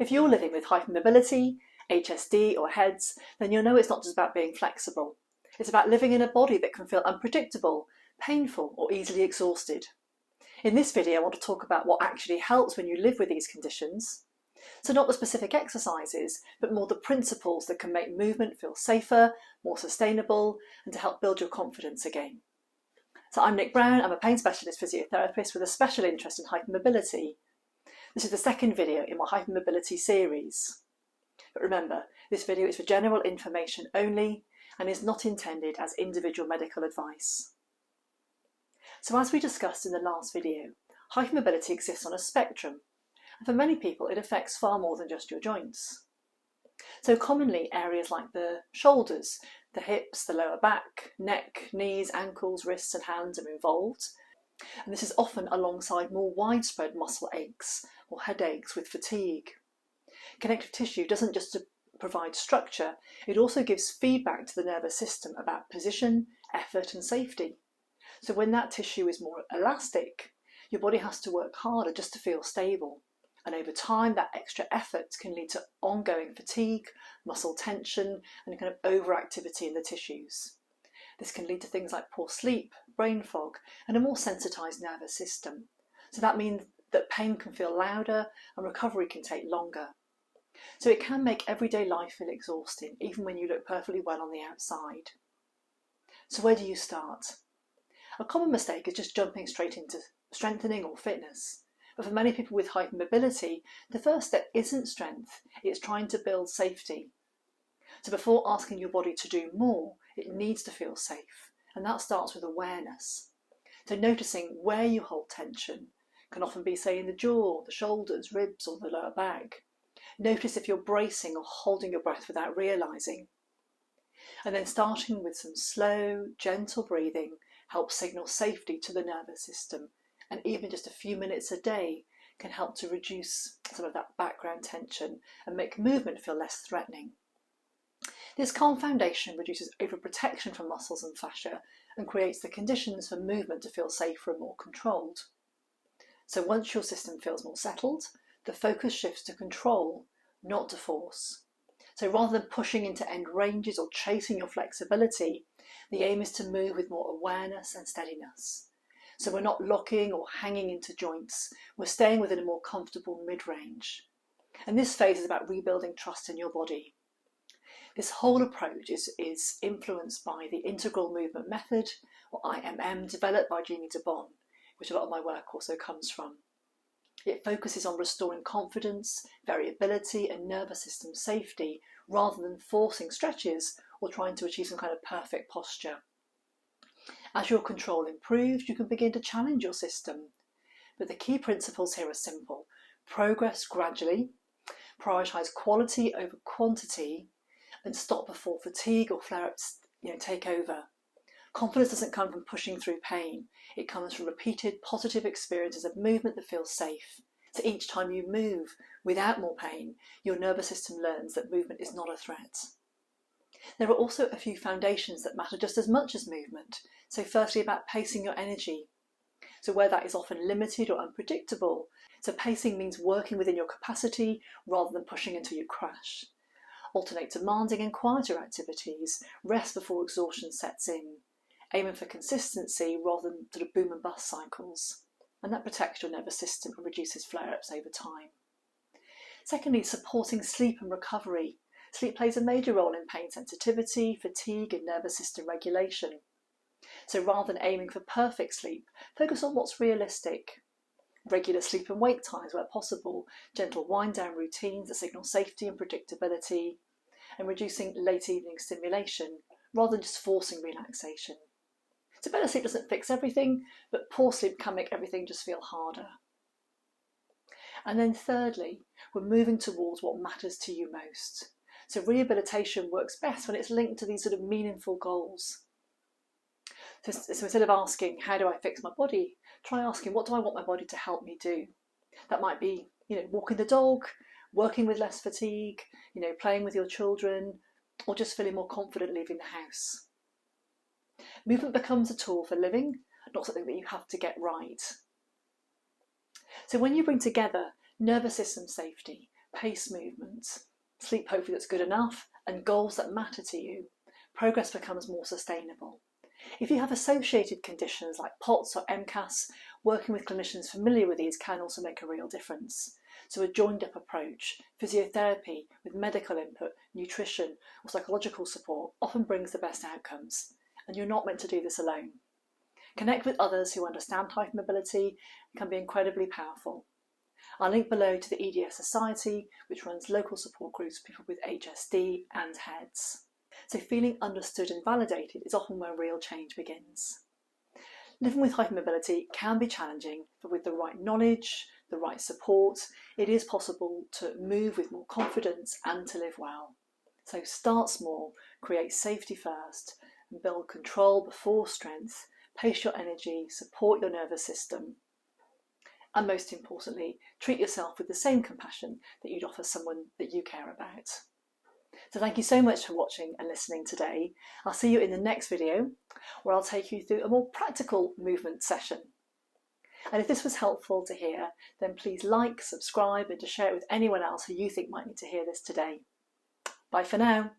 If you're living with hypermobility, HSD or hEDS, then you'll know it's not just about being flexible. It's about living in a body that can feel unpredictable, painful or easily exhausted. In this video, I want to talk about what actually helps when you live with these conditions. So not the specific exercises, but more the principles that can make movement feel safer, more sustainable, and to help build your confidence again. So I'm Nick Brown, I'm a pain specialist physiotherapist with a special interest in hypermobility. This is the second video in my Hypermobility series. But remember, this video is for general information only and is not intended as individual medical advice. So as we discussed in the last video, hypermobility exists on a spectrum, and for many people it affects far more than just your joints. So commonly areas like the shoulders, the hips, the lower back, neck, knees, ankles, wrists and hands are involved. And this is often alongside more widespread muscle aches or headaches with fatigue. Connective tissue doesn't just provide structure, it also gives feedback to the nervous system about position, effort and safety. So when that tissue is more elastic, your body has to work harder just to feel stable. And over time, that extra effort can lead to ongoing fatigue, muscle tension, and kind of overactivity in the tissues. This can lead to things like poor sleep, brain fog, and a more sensitized nervous system. So that means that pain can feel louder and recovery can take longer. So it can make everyday life feel exhausting, even when you look perfectly well on the outside. So where do you start? A common mistake is just jumping straight into strengthening or fitness. But for many people with hypermobility, the first step isn't strength, it's trying to build safety. So before asking your body to do more, it needs to feel safe. And that starts with awareness. So noticing where you hold tension can often be, say, in the jaw, the shoulders, ribs or the lower back. Notice if you're bracing or holding your breath without realising. And then starting with some slow, gentle breathing helps signal safety to the nervous system. And even just a few minutes a day can help to reduce some of that background tension and make movement feel less threatening. This calm foundation reduces overprotection from muscles and fascia and creates the conditions for movement to feel safer and more controlled. So once your system feels more settled, the focus shifts to control, not to force. So rather than pushing into end ranges or chasing your flexibility, the aim is to move with more awareness and steadiness. So we're not locking or hanging into joints, we're staying within a more comfortable mid-range. And this phase is about rebuilding trust in your body. This whole approach is influenced by the integral movement method, or IMM, developed by Jeannie DeBon, which a lot of my work also comes from. It focuses on restoring confidence, variability and nervous system safety rather than forcing stretches or trying to achieve some kind of perfect posture. As your control improves, you can begin to challenge your system. But the key principles here are simple. Progress gradually, prioritise quality over quantity, and stop before fatigue or flare-ups take over. Confidence doesn't come from pushing through pain. It comes from repeated positive experiences of movement that feels safe. So each time you move without more pain, your nervous system learns that movement is not a threat. There are also a few foundations that matter just as much as movement. So firstly, about pacing your energy. So where that is often limited or unpredictable. So pacing means working within your capacity rather than pushing until you crash. Alternate demanding and quieter activities. Rest before exhaustion sets in. Aiming for consistency rather than sort of boom and bust cycles. And that protects your nervous system and reduces flare-ups over time. Secondly, supporting sleep and recovery. Sleep plays a major role in pain sensitivity, fatigue and nervous system regulation. So rather than aiming for perfect sleep, focus on what's realistic. Regular sleep and wake times where possible, gentle wind-down routines that signal safety and predictability, and reducing late evening stimulation rather than just forcing relaxation. So better sleep doesn't fix everything, but poor sleep can make everything just feel harder. And then thirdly, we're moving towards what matters to you most. So rehabilitation works best when it's linked to these sort of meaningful goals. So instead of asking, how do I fix my body? Try asking, what do I want my body to help me do? That might be, walking the dog, working with less fatigue, playing with your children, or just feeling more confident leaving the house. Movement becomes a tool for living, not something that you have to get right. So when you bring together nervous system safety, pace movement, sleep hopefully that's good enough, and goals that matter to you, progress becomes more sustainable. If you have associated conditions like POTS or MCAS, working with clinicians familiar with these can also make a real difference. So a joined up approach, physiotherapy with medical input, nutrition or psychological support often brings the best outcomes, and you're not meant to do this alone. Connect with others who understand hypermobility and can be incredibly powerful. I'll link below to the hEDS Society, which runs local support groups for people with HSD and hEDS. So feeling understood and validated is often where real change begins. Living with hypermobility can be challenging, but with the right knowledge, the right support, it is possible to move with more confidence and to live well. So start small, create safety first, and build control before strength, pace your energy, support your nervous system, and most importantly, treat yourself with the same compassion that you'd offer someone that you care about. So thank you so much for watching and listening today. I'll see you in the next video where I'll take you through a more practical movement session. And if this was helpful to hear, then please like, subscribe and to share it with anyone else who you think might need to hear this today. Bye for now.